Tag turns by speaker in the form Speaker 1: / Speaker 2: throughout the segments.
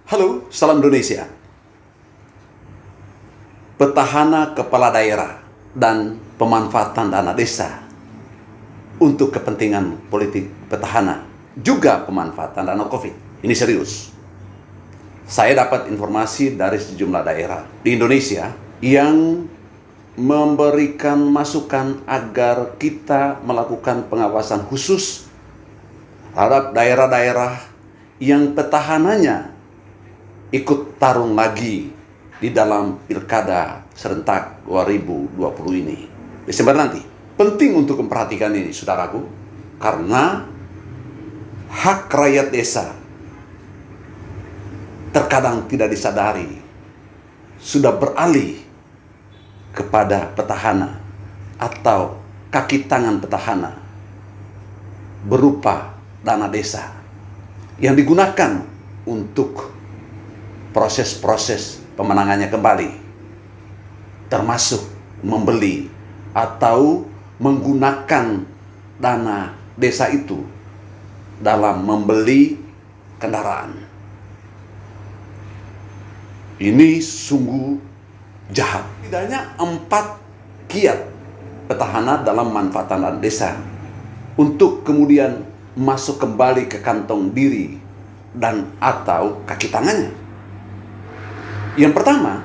Speaker 1: Halo, salam Indonesia. Petahana kepala daerah dan pemanfaatan dana desa untuk kepentingan politik petahana, juga pemanfaatan dana COVID. Ini serius. Saya dapat informasi dari sejumlah daerah di Indonesia yang memberikan masukan agar kita melakukan pengawasan khusus terhadap daerah-daerah yang petahananya ikut tarung lagi di dalam pilkada serentak 2020 ini, Desember nanti. Penting untuk memperhatikan ini, saudaraku, karena hak rakyat desa terkadang tidak disadari sudah beralih kepada petahana atau kaki tangan petahana berupa dana desa yang digunakan untuk proses-proses pemenangannya kembali, termasuk membeli atau menggunakan dana desa itu dalam membeli kendaraan. Ini sungguh jahat. Tidaknya 4 kiat petahana dalam manfaatan dana desa untuk kemudian masuk kembali ke kantong diri dan atau kaki tangannya. Yang pertama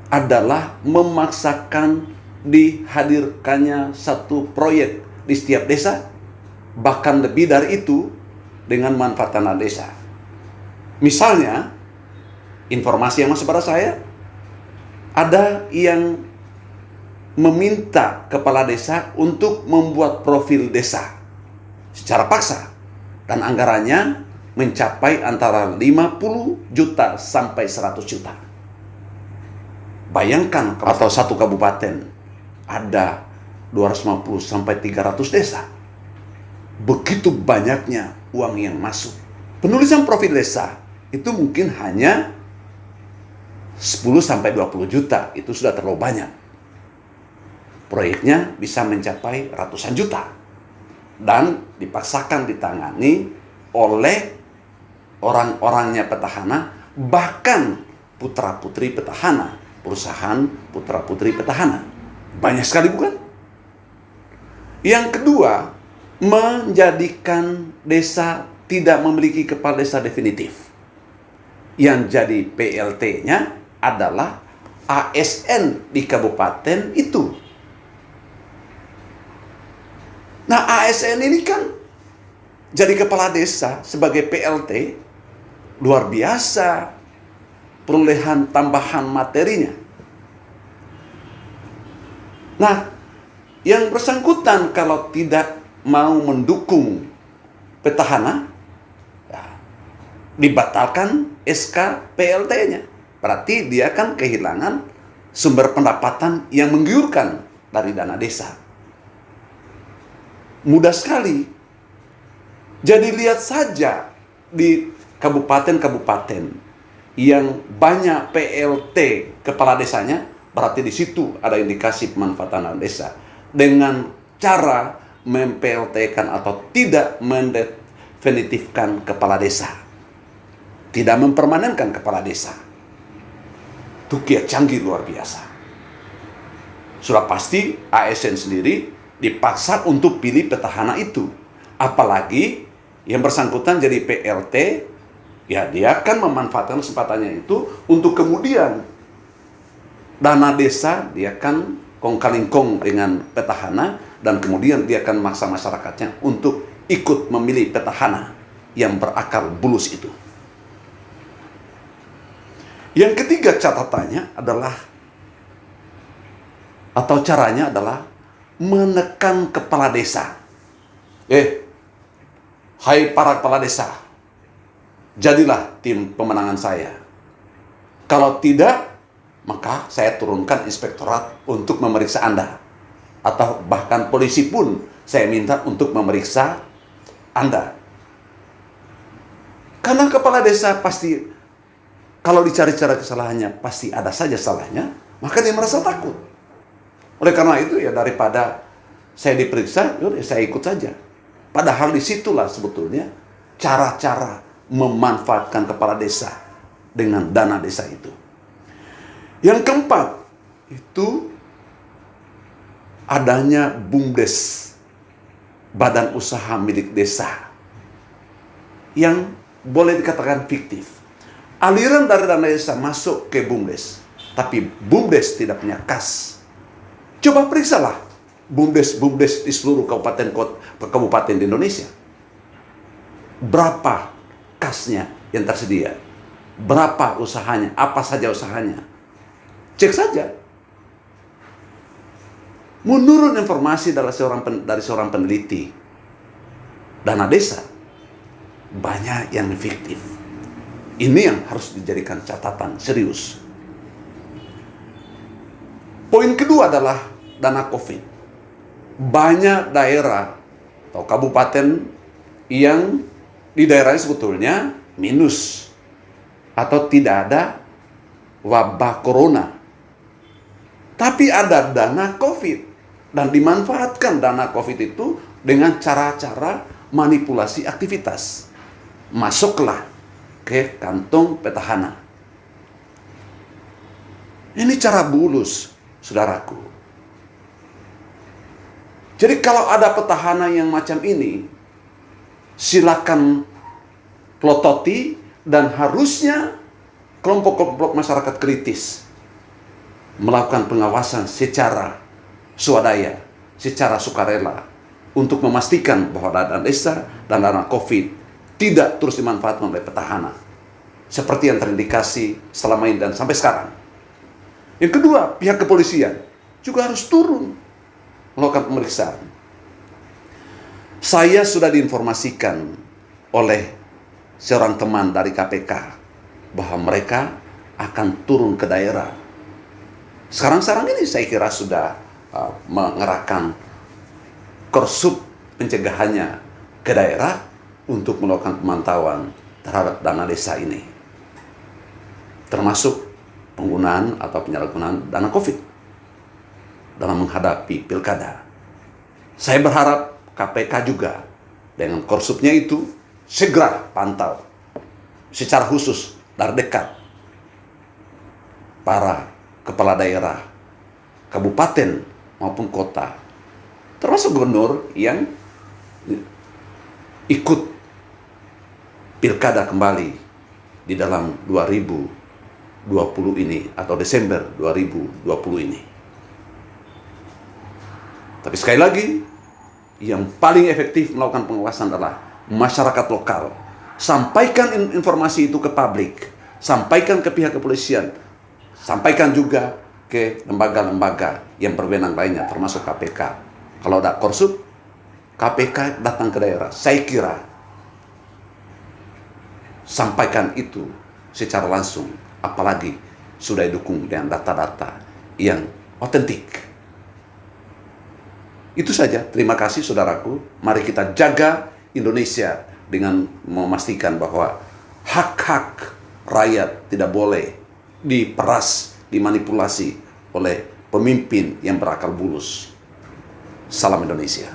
Speaker 1: adalah memaksakan dihadirkannya satu proyek di setiap desa, bahkan lebih dari itu dengan manfaat dana desa. Misalnya, informasi yang masuk pada saya, ada yang meminta kepala desa untuk membuat profil desa secara paksa, dan anggarannya mencapai antara 50 juta sampai 100 juta. Bayangkan atau satu kabupaten ada 250 sampai 300 desa. Begitu banyaknya uang yang masuk. Penulisan profil desa itu mungkin hanya 10 sampai 20 juta, itu sudah terlalu banyak. Proyeknya bisa mencapai ratusan juta dan dipaksakan ditangani oleh orang-orangnya petahana, bahkan putra-putri petahana, perusahaan putra-putri petahana. Banyak sekali, bukan? Yang kedua, menjadikan desa tidak memiliki kepala desa definitif. Yang jadi PLT-nya adalah ASN di kabupaten itu. Nah, ASN ini kan jadi kepala desa sebagai PLT, luar biasa perolehan tambahan materinya. Nah, yang bersangkutan kalau tidak mau mendukung petahana, ya, dibatalkan SK PLT-nya. Berarti dia kan kehilangan sumber pendapatan yang menggiurkan dari dana desa. Mudah sekali. Jadi lihat saja di kabupaten-kabupaten yang banyak PLT kepala desanya, berarti di situ ada indikasi pemanfaatan dana desa dengan cara mem-PLT-kan atau tidak mendefinitifkan kepala desa, tidak mempermanenkan kepala desa. Itu kiat canggih luar biasa. Sudah pasti ASN sendiri dipaksa untuk pilih petahana itu, apalagi yang bersangkutan jadi PLT, ya dia akan memanfaatkan kesempatannya itu untuk kemudian dana desa dia akan kong-kalingkong dengan petahana, dan kemudian dia akan memaksa masyarakatnya untuk ikut memilih petahana yang berakal bulus itu. Yang ketiga catatannya adalah, atau caranya adalah menekan kepala desa. Hai para kepala desa, jadilah tim pemenangan saya. Kalau tidak, maka saya turunkan inspektorat untuk memeriksa Anda. Atau bahkan polisi pun saya minta untuk memeriksa Anda. Karena kepala desa pasti, kalau dicari-cari kesalahannya, pasti ada saja salahnya, maka dia merasa takut. Oleh karena itu, ya daripada saya diperiksa, yaudah saya ikut saja. Padahal disitulah sebetulnya cara-cara memanfaatkan kepala desa dengan dana desa itu. Yang keempat, itu adanya BUMDes, badan usaha milik desa, yang boleh dikatakan fiktif. Aliran dari dana desa masuk ke BUMDes, tapi BUMDes tidak punya kas. Coba periksalah BUMDes di seluruh kabupaten di Indonesia. Berapa kasnya yang tersedia? Berapa usahanya? Apa saja usahanya? Cek saja. Menurut informasi dari seorang peneliti, dana desa banyak yang fiktif. Ini yang harus dijadikan catatan serius. Poin kedua adalah dana COVID. Banyak daerah atau kabupaten yang di daerahnya sebetulnya minus atau tidak ada wabah corona, tapi ada dana COVID, dan dimanfaatkan dana COVID itu dengan cara-cara manipulasi aktivitas. Masuklah ke kantong petahana. Ini cara bulus, saudaraku. Jadi kalau ada petahana yang macam ini, silakan plototi, dan harusnya kelompok-kelompok masyarakat kritis melakukan pengawasan secara swadaya, secara sukarela, untuk memastikan bahwa dana desa dan dana COVID tidak terus dimanfaatkan oleh petahana, seperti yang terindikasi selama ini dan sampai sekarang. Yang kedua, pihak kepolisian juga harus turun melakukan pemeriksaan. Saya sudah diinformasikan oleh seorang teman dari KPK bahwa mereka akan turun ke daerah. Sekarang ini saya kira sudah mengerahkan korsup pencegahannya ke daerah untuk melakukan pemantauan terhadap dana desa ini, termasuk penggunaan atau penyalahgunaan dana COVID dalam menghadapi pilkada. Saya berharap KPK juga dengan korsupnya itu segera pantau secara khusus dari dekat para kepala daerah, kabupaten maupun kota, termasuk gubernur yang ikut pilkada kembali di dalam 2020 ini atau Desember 2020 ini. Tapi sekali lagi, yang paling efektif melakukan pengawasan adalah masyarakat lokal. Sampaikan informasi itu ke publik, sampaikan ke pihak kepolisian, sampaikan juga ke lembaga-lembaga yang berwenang lainnya, termasuk KPK. Kalau ada korsup, KPK datang ke daerah. Saya kira sampaikan itu secara langsung, apalagi sudah didukung dengan data-data yang otentik. Itu saja. Terima kasih saudaraku. Mari kita jaga Indonesia dengan memastikan bahwa hak-hak rakyat tidak boleh diperas, dimanipulasi oleh pemimpin yang berakal bulus. Salam Indonesia.